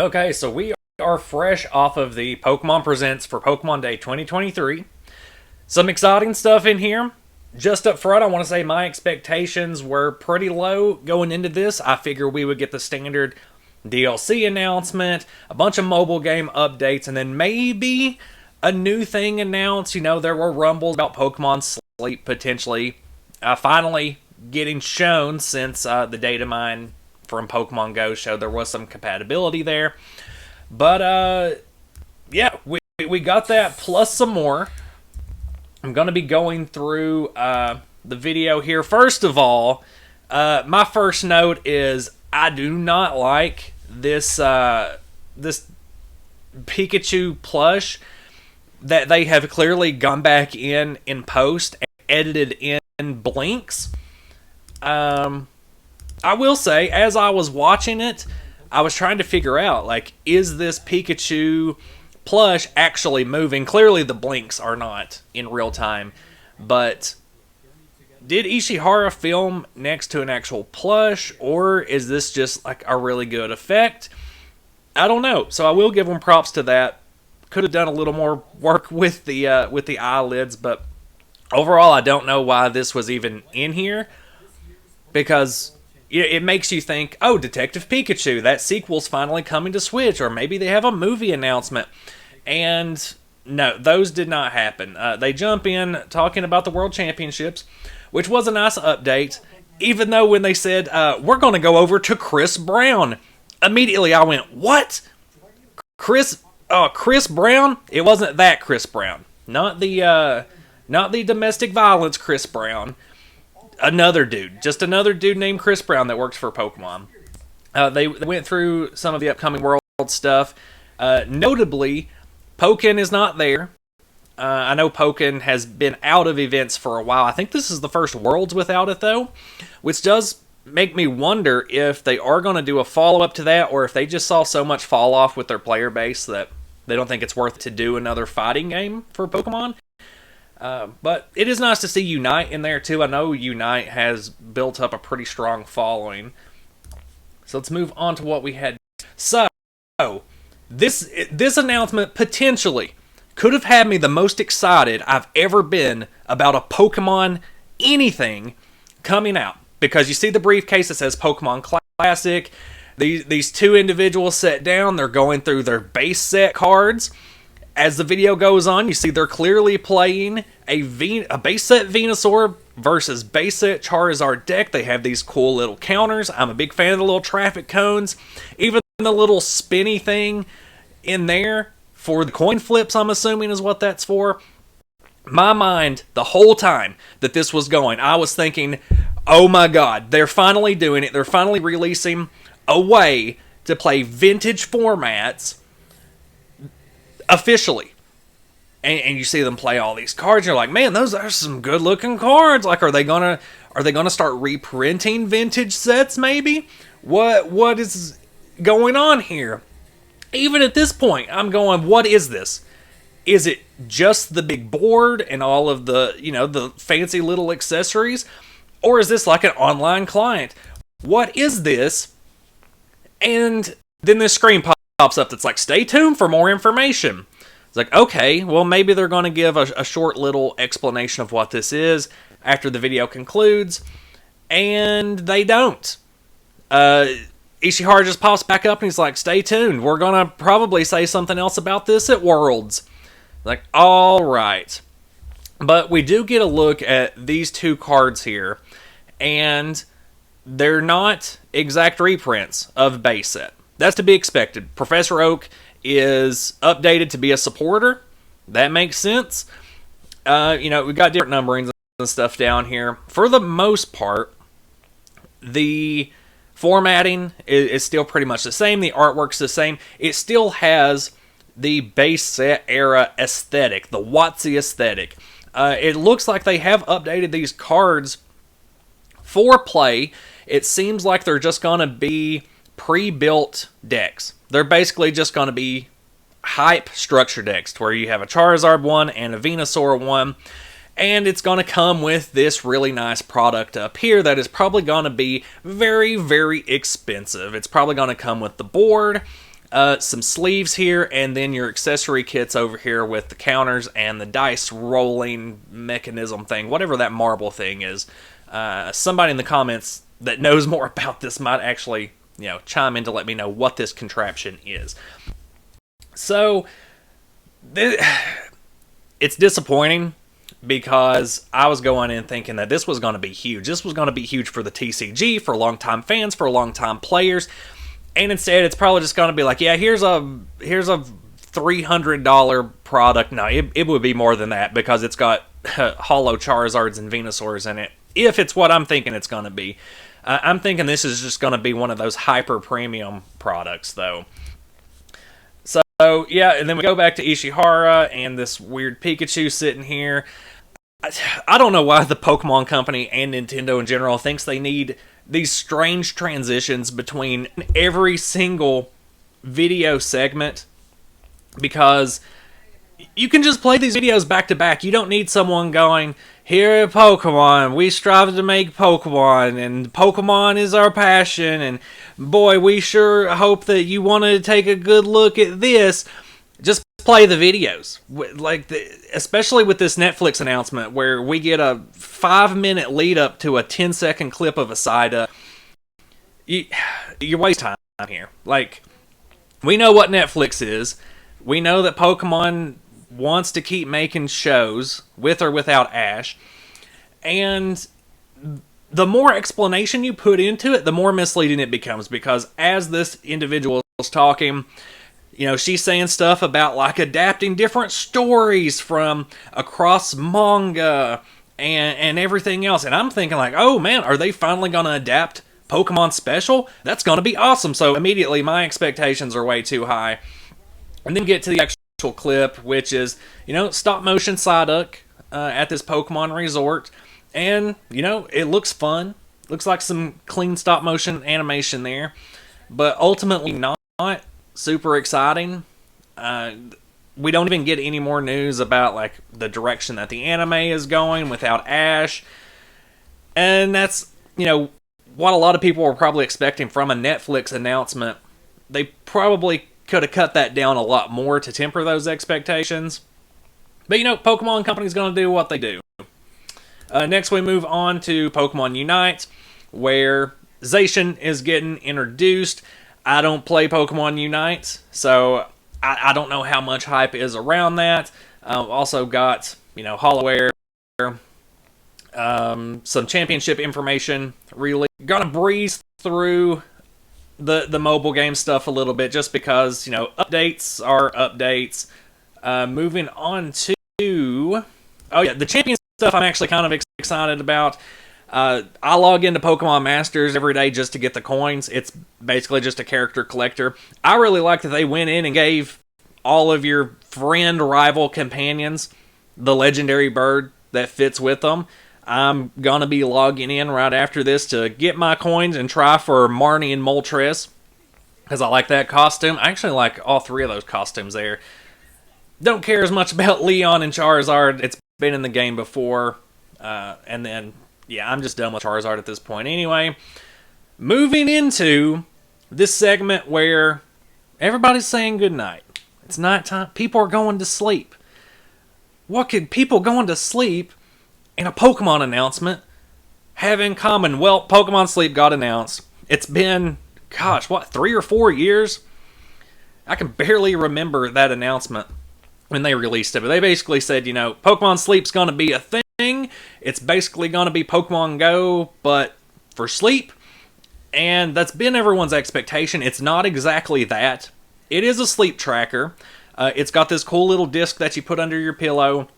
Okay, so we are fresh off of the Pokemon Presents for Pokemon Day 2023. Some exciting stuff in here. Just up front, I want to say my expectations were pretty low going into this. I figured we would get the standard DLC announcement, a bunch of mobile game updates, and then maybe a new thing announced. You know, there were rumbles about Pokemon Sleep potentially finally getting shown since the data mine from Pokemon Go showed there was some compatibility there. But yeah, we got that plus some more. I'm going to be going through the video here. First of all, my first note is I do not like this Pikachu plush that they have clearly gone back in post and edited in blinks. I will say, as I was watching it, I was trying to figure out, like, is this Pikachu plush actually moving? Clearly the blinks are not in real time, but did Ishihara film next to an actual plush, or is this just like a really good effect? I don't know. So I will give them props to that. Could have done a little more work with the eyelids, but overall I don't know why this was even in here, because it makes you think, oh, Detective Pikachu, that sequel's finally coming to Switch, or maybe they have a movie announcement. And no, those did not happen. They jump in talking about the World Championships, which was a nice update, even though when they said, we're going to go over to Chris Brown, immediately I went, what? Chris Brown? It wasn't that Chris Brown. Not the domestic violence Chris Brown. Another dude. Just another dude named Chris Brown that works for Pokemon. They went through some of the upcoming World stuff. Notably, Pokken is not there. I know Pokken has been out of events for a while. I think this is the first Worlds without it, though, which does make me wonder if they are going to do a follow-up to that, or if they just saw so much fall-off with their player base that they don't think it's worth to do another fighting game for Pokemon. But it is nice to see Unite in there, too. I know Unite has built up a pretty strong following. So let's move on to what we had. So, this announcement potentially could have had me the most excited I've ever been about a Pokemon anything coming out. Because you see the briefcase that says Pokemon Classic. These two individuals sit down. They're going through their base set cards. As the video goes on, you see they're clearly playing a base set Venusaur versus base set Charizard deck. They have these cool little counters. I'm a big fan of the little traffic cones. Even the little spinny thing in there for the coin flips, I'm assuming is what that's for. My mind, the whole time that this was going, I was thinking, oh my god, they're finally doing it. They're finally releasing a way to play vintage formats officially. And you see them play all these cards, and you're like, man, those are some good looking cards. Like, are they gonna start reprinting vintage sets maybe? What is going on here? Even at this point, I'm going, what is this? Is it just the big board and all of the, the fancy little accessories? Or is this like an online client? What is this? And then this screen pops up that's like, stay tuned for more information. It's like, okay, well, maybe they're going to give a short little explanation of what this is after the video concludes, and they don't. Ishihara just pops back up and he's like, stay tuned. We're going to probably say something else about this at Worlds. Like, all right. But we do get a look at these two cards here, and they're not exact reprints of base set. That's to be expected. Professor Oak is updated to be a supporter. That makes sense. We got different numberings and stuff down here. For the most part, the formatting is still pretty much the same. The artwork's the same. It still has the base set era aesthetic, the WotC aesthetic. It looks like they have updated these cards for play. It seems like they're just going to be pre-built decks. They're basically just going to be hype structure decks, to where you have a Charizard one and a Venusaur one, and it's going to come with this really nice product up here that is probably going to be very, very expensive. It's probably going to come with the board, some sleeves here, and then your accessory kits over here with the counters and the dice rolling mechanism thing, whatever that marble thing is. Somebody in the comments that knows more about this might actually, chime in to let me know what this contraption is. So, it's disappointing because I was going in thinking that this was going to be huge. This was going to be huge for the TCG, for longtime fans, for longtime players. And instead, it's probably just going to be like, yeah, here's a $300 product. No, it would be more than that because it's got hollow Charizards and Venusaurs in it. If it's what I'm thinking it's going to be. I'm thinking this is just going to be one of those hyper premium products, though. So, yeah, and then we go back to Ishihara and this weird Pikachu sitting here. I don't know why the Pokemon Company and Nintendo in general thinks they need these strange transitions between every single video segment, because you can just play these videos back to back. You don't need someone going, here at Pokemon, we strive to make Pokemon, and Pokemon is our passion, and boy, we sure hope that you want to take a good look at this. Just play the videos. Especially with this Netflix announcement where we get a 5-minute lead up to a 10-second clip of a side. You're wasting time here. We know what Netflix is. We know that Pokemon wants to keep making shows with or without Ash. And the more explanation you put into it, the more misleading it becomes, because as this individual is talking, she's saying stuff about adapting different stories from across manga and everything else. And I'm thinking oh man, are they finally going to adapt Pokemon Special? That's going to be awesome. So immediately my expectations are way too high. And then get to the actual clip, which is, stop motion Psyduck at this Pokemon resort. And, it looks fun. Looks like some clean stop motion animation there. But ultimately not super exciting. We don't even get any more news about the direction that the anime is going without Ash. And that's, what a lot of people were probably expecting from a Netflix announcement. They probably could have cut that down a lot more to temper those expectations. But Pokemon Company's going to do what they do. Next we move on to Pokemon Unite, where Zacian is getting introduced. I don't play Pokemon Unite, so I don't know how much hype is around that. Also got, Hollowware, some championship information. Really gonna breeze through the mobile game stuff a little bit, just because, updates are updates. Moving on to, the champion stuff I'm actually kind of excited about. I log into Pokemon Masters every day just to get the coins. It's basically just a character collector. I really like that they went in and gave all of your friend, rival, companions the legendary bird that fits with them. I'm going to be logging in right after this to get my coins and try for Marnie and Moltres, because I like that costume. I actually like all three of those costumes there. Don't care as much about Leon and Charizard. It's been in the game before. And then, I'm just done with Charizard at this point anyway. Moving into this segment where everybody's saying goodnight. It's nighttime. People are going to sleep. What could people going to sleep and a Pokemon announcement have in common? Well, Pokemon Sleep got announced. It's been, 3 or 4 years? I can barely remember that announcement when they released it. But they basically said, Pokemon Sleep's going to be a thing. It's basically going to be Pokemon Go, but for sleep. And that's been everyone's expectation. It's not exactly that. It is a sleep tracker. It's got this cool little disc that you put under your pillow.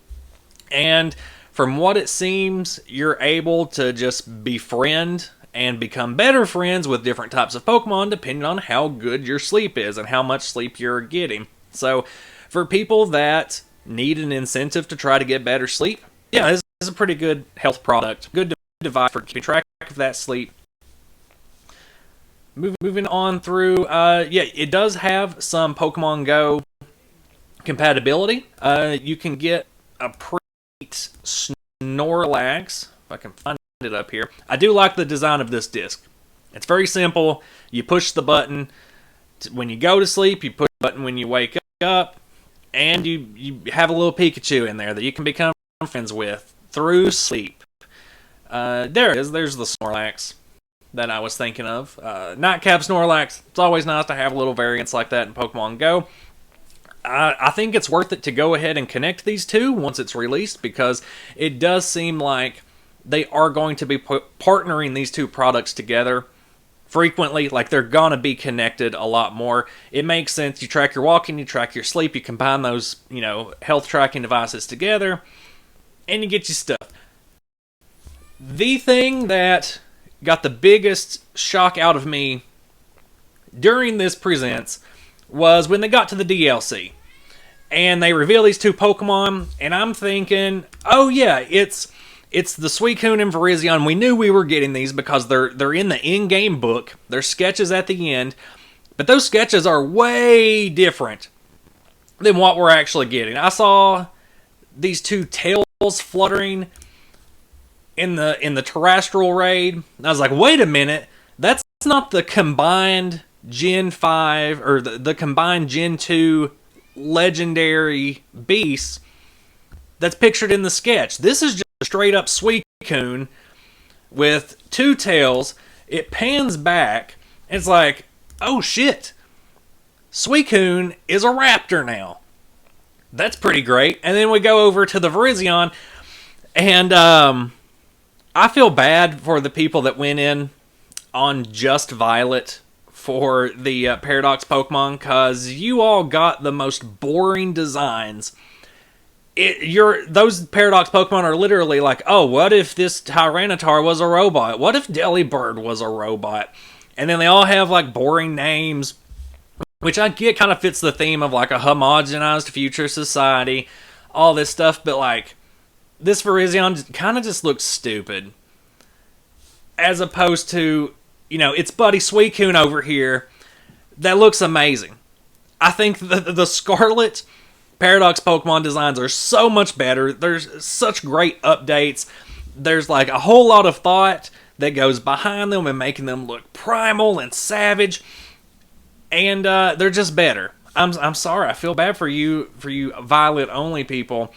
And from what it seems, you're able to just befriend and become better friends with different types of Pokemon depending on how good your sleep is and how much sleep you're getting. So, for people that need an incentive to try to get better sleep, this is a pretty good health product. Good device for keeping track of that sleep. Moving on through, it does have some Pokemon Go compatibility. You can get a Snorlax, if I can find it up here. I do like the design of this disc. It's very simple. You push the button when you go to sleep, you push a button when you wake up, and you have a little Pikachu in there that you can become friends with through sleep. There it is. There's the Snorlax that I was thinking of. Nightcap Snorlax. It's always nice to have a little variants like that in Pokemon Go. I think it's worth it to go ahead and connect these two once it's released, because it does seem like they are going to be partnering these two products together frequently. Like, they're gonna be connected a lot more. It makes sense. You track your walking, you track your sleep, you combine those, health tracking devices together, and you get your stuff. The thing that got the biggest shock out of me during this Presents was when they got to the DLC and they reveal these two Pokemon, and I'm thinking, oh yeah, it's the Suicune and Virizion. We knew we were getting these because they're in the in-game book. They're sketches at the end, but those sketches are way different than what we're actually getting. I saw these two tails fluttering in the terrestrial raid, and I was like, wait a minute, that's not the combined Gen 5 or the combined Gen 2 legendary beasts that's pictured in the sketch. This is just straight up Suicune with two tails. It pans back, and it's like, oh shit, Suicune is a raptor now. That's pretty great. And then we go over to the Virizion, and I feel bad for the people that went in on just Violet for the Paradox Pokemon, because you all got the most boring designs. Those Paradox Pokemon are literally like, oh, what if this Tyranitar was a robot? What if Delibird was a robot? And then they all have like boring names, which I get kind of fits the theme of like a homogenized future society, all this stuff, but like, this Virizion kind of just looks stupid. As opposed to, it's Buddy Suicune over here that looks amazing. I think the Scarlet Paradox Pokemon designs are so much better. There's such great updates. There's like a whole lot of thought that goes behind them and making them look primal and savage. And they're just better. I'm sorry. I feel bad for you Violet only people.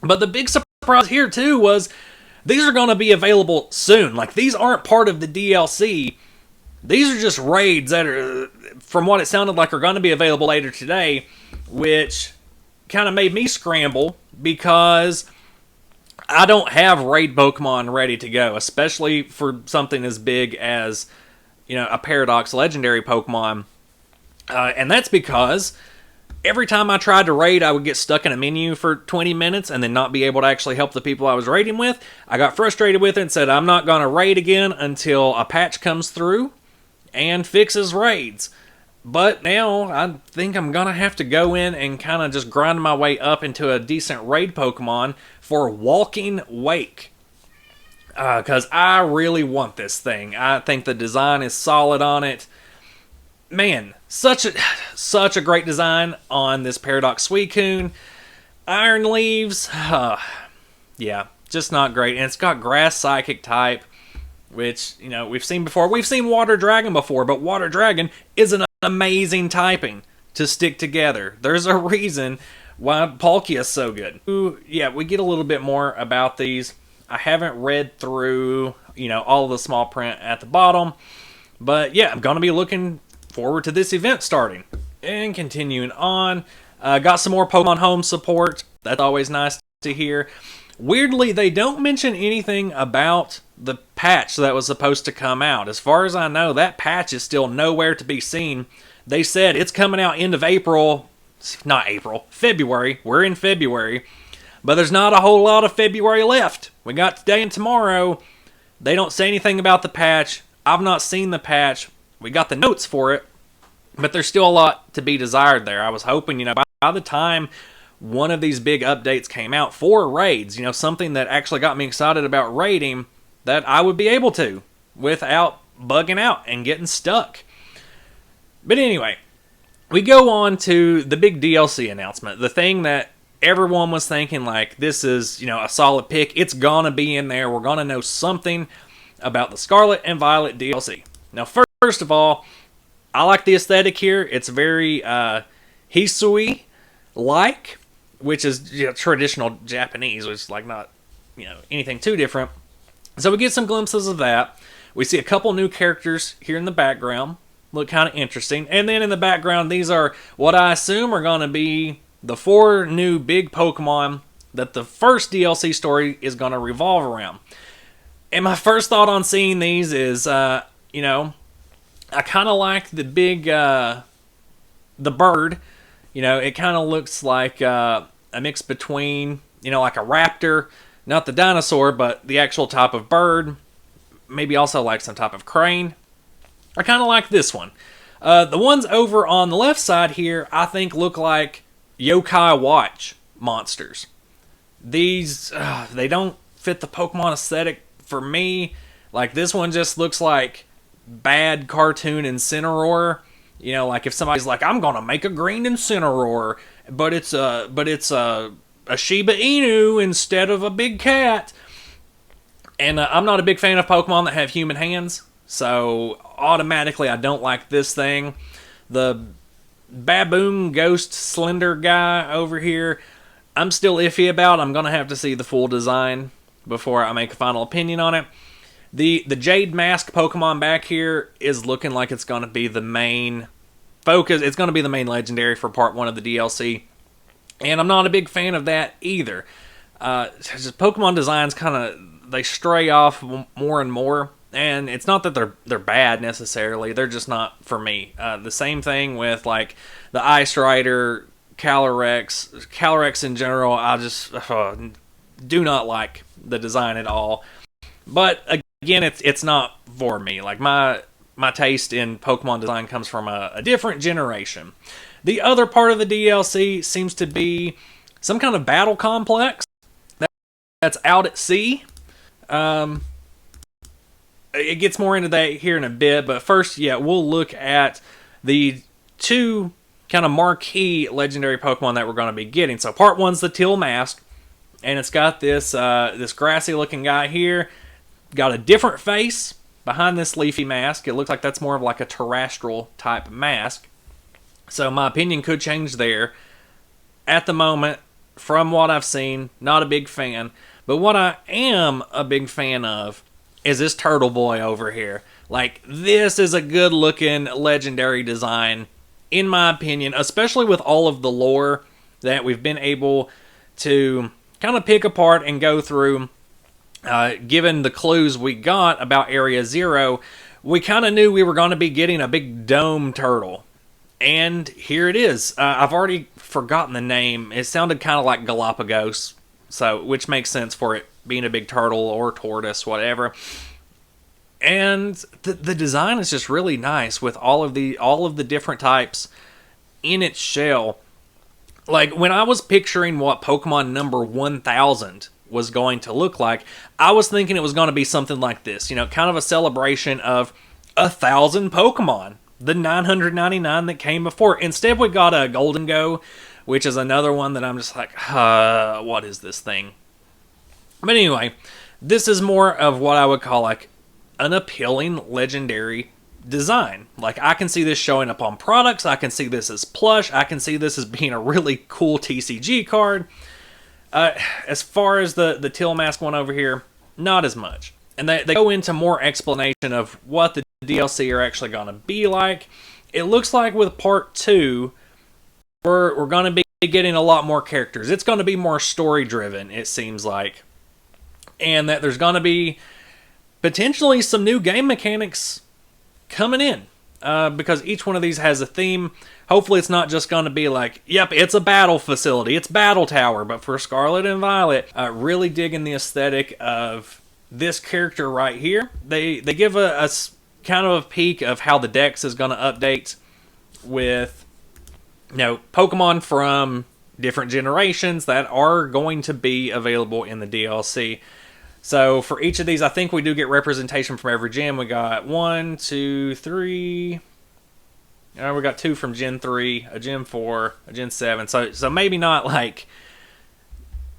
But the big surprise here too was these are going to be available soon. Like, these aren't part of the DLC. These are just raids that are, from what it sounded like, are going to be available later today, which kind of made me scramble because I don't have raid Pokemon ready to go, especially for something as big as, a Paradox Legendary Pokemon. And that's because every time I tried to raid, I would get stuck in a menu for 20 minutes and then not be able to actually help the people I was raiding with. I got frustrated with it and said, I'm not going to raid again until a patch comes through and fixes raids. But now I think I'm going to have to go in and kind of just grind my way up into a decent raid Pokemon for Walking Wake. Because I really want this thing. I think the design is solid on it. Man, such a great design on this Paradox Suicune. Iron Leaves, yeah, just not great. And it's got Grass Psychic type, which, we've seen before. We've seen Water Dragon before, but Water Dragon is an amazing typing to stick together. There's a reason why Palkia is so good. Ooh, yeah, we get a little bit more about these. I haven't read through, all of the small print at the bottom. But yeah, I'm going to be looking forward to this event starting. And continuing on, got some more Pokemon Home support. That's always nice to hear. Weirdly, they don't mention anything about the patch that was supposed to come out. As far as I know, that patch is still nowhere to be seen. They said it's coming out end of April. Not April, February. We're in February. But there's not a whole lot of February left. We got today and tomorrow. They don't say anything about the patch. I've not seen the patch. We got the notes for it, but there's still a lot to be desired there. I was hoping, by the time one of these big updates came out for raids, something that actually got me excited about raiding, that I would be able to without bugging out and getting stuck. But anyway, we go on to the big DLC announcement. The thing that everyone was thinking, like, this is, a solid pick. It's gonna be in there. We're gonna know something about the Scarlet and Violet DLC. Now, first of all, I like the aesthetic here. It's very Hisui like, which is traditional Japanese, which is like not anything too different. So we get some glimpses of that. We see a couple new characters here in the background. Look kind of interesting. And then in the background, these are what I assume are going to be the 4 new big Pokemon that the first DLC story is going to revolve around. And my first thought on seeing these is, I kind of like the big, the bird. It kind of looks like a mix between, like a raptor, not the dinosaur, but the actual type of bird. Maybe also like some type of crane. I kind of like this one. The ones over on the left side here, I think look like Yokai Watch monsters. These, they don't fit the Pokemon aesthetic for me. Like this one just looks like bad cartoon Incineroar. Like if somebody's like, I'm gonna make a green Incineroar, but it's a Shiba Inu instead of a big cat. And I'm not a big fan of Pokemon that have human hands, so automatically I don't like this thing. The baboon ghost slender guy over here, I'm still iffy about. I'm going to have to see the full design before I make a final opinion on it. The Jade Mask Pokemon back here is looking like it's going to be the main focus. It's going to be the main legendary for part 1 of the DLC. And I'm not a big fan of that either. Just Pokemon designs kind of, they stray off more and more. And it's not that they're bad necessarily. They're just not for me. The same thing with like the Ice Rider, Calyrex in general. I just do not like the design at all. But again, it's not for me. Like my taste in Pokemon design comes from a different generation. The other part of the DLC seems to be some kind of battle complex that's out at sea. It gets more into that here in a bit, but first, we'll look at the 2 kind of marquee legendary Pokemon that we're going to be getting. So part 1's the Teal Mask, and it's got this grassy looking guy here. Got a different face behind this leafy mask. It looks like that's more of like a terrestrial type mask. So my opinion could change there. At the moment, from what I've seen, not a big fan. But what I am a big fan of is this Turtle Boy over here. Like, this is a good looking legendary design, in my opinion, especially with all of the lore that we've been able to kind of pick apart and go through. Given the clues we got about Area Zero, we kind of knew we were going to be getting a big dome turtle. And here it is. I've already forgotten the name. It sounded kind of like Galapagos, which makes sense for it being a big turtle or tortoise, whatever. And the design is just really nice with all of the different types in its shell. Like when I was picturing what Pokemon number 1000 was going to look like, I was thinking it was going to be something like this, kind of a celebration of 1,000 Pokemon, the 999 that came before. Instead, we got a Golden Go, which is another one that I'm just like, what is this thing? But anyway, this is more of what I would call like an appealing legendary design. Like I can see this showing up on products. I can see this as plush. I can see this as being a really cool TCG card. As far as the Teal Mask one over here, not as much. And they go into more explanation of what the DLC are actually going to be like. It looks like with part 2, we're going to be getting a lot more characters. It's going to be more story driven, it seems like. And that there's going to be potentially some new game mechanics coming in. Because each one of these has a theme. Hopefully it's not just going to be like, yep, it's a battle facility, it's Battle Tower, but for Scarlet and Violet. Really digging the aesthetic of this character right here. They give a kind of a peek of how the Dex is going to update with Pokemon from different generations that are going to be available in the DLC. So for each of these, I think we do get representation from every gen. We got 1, 2, 3. We got 2 from Gen 3, a Gen 4, a Gen 7. So maybe not like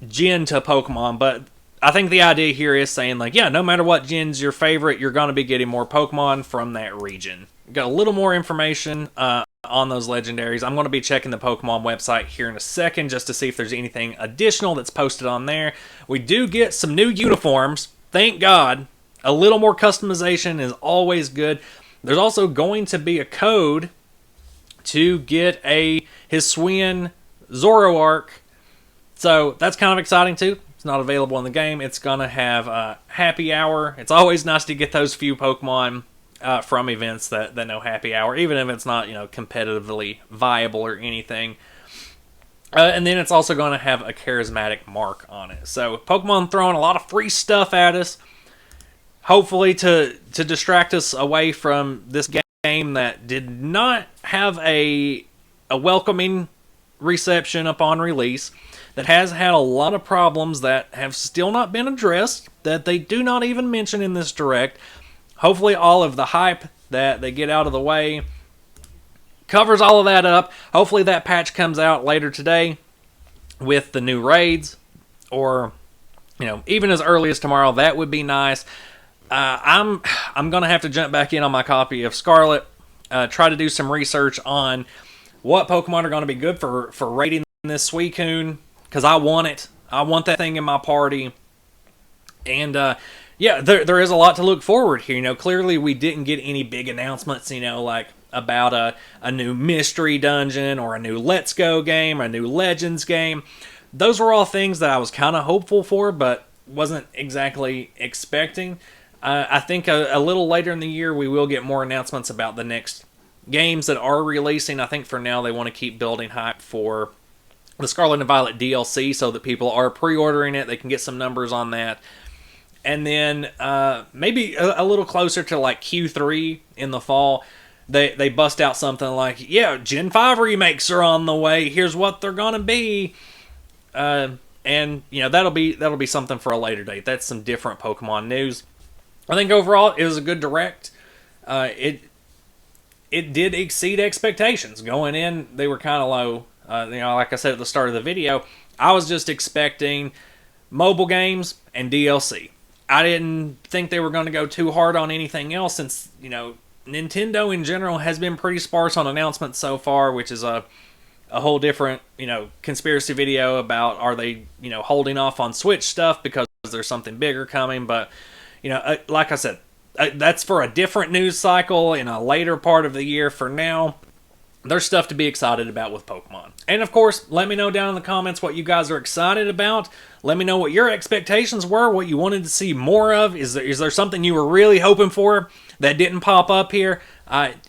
Gen to Pokemon, but I think the idea here is saying, like, yeah, no matter what gen's your favorite, you're going to be getting more Pokemon from that region. Got a little more information on those legendaries. I'm going to be checking the Pokemon website here in a second just to see if there's anything additional that's posted on there. We do get some new uniforms. Thank God. A little more customization is always good. There's also going to be a code to get a Hisuian Zoroark. So that's kind of exciting too. It's not available in the game. It's going to have a happy hour. It's always nice to get those few Pokemon from events that know happy hour, even if it's not, competitively viable or anything. And then it's also going to have a charismatic mark on it. So Pokemon throwing a lot of free stuff at us, hopefully to distract us away from this game that did not have a welcoming reception upon release, that has had a lot of problems that have still not been addressed, that they do not even mention in this direct. Hopefully all of the hype that they get out of the way covers all of that up. Hopefully that patch comes out later today with the new raids, or even as early as tomorrow. That would be nice. I'm gonna have to jump back in on my copy of Scarlet, try to do some research on what Pokemon are going to be good for raiding this Suicune, because I want it. I want that thing in my party. And yeah, there is a lot to look forward here. Clearly we didn't get any big announcements, like about a new mystery dungeon or a new Let's Go game, a new Legends game. Those were all things that I was kind of hopeful for, but wasn't exactly expecting. I think a little later in the year we will get more announcements about the next games that are releasing. I think for now they want to keep building hype for the Scarlet and Violet DLC so that people are pre-ordering it. They can get some numbers on that. And then maybe a little closer to like Q3 in the fall, they bust out something like, yeah, Gen 5 remakes are on the way. Here's what they're going to be. And that'll be something for a later date. That's some different Pokemon news. I think overall it was a good direct. It did exceed expectations. Going in, they were kind of low. Like I said at the start of the video, I was just expecting mobile games and DLC. I didn't think they were going to go too hard on anything else, since Nintendo in general has been pretty sparse on announcements so far, which is a whole different conspiracy video about, are they holding off on Switch stuff because there's something bigger coming. But like I said, that's for a different news cycle in a later part of the year. For now, there's stuff to be excited about with Pokemon. And of course, let me know down in the comments what you guys are excited about. Let me know what your expectations were, what you wanted to see more of. Is there something you were really hoping for that didn't pop up here?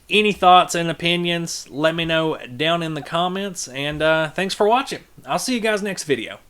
Any thoughts and opinions, let me know down in the comments. And thanks for watching. I'll see you guys next video.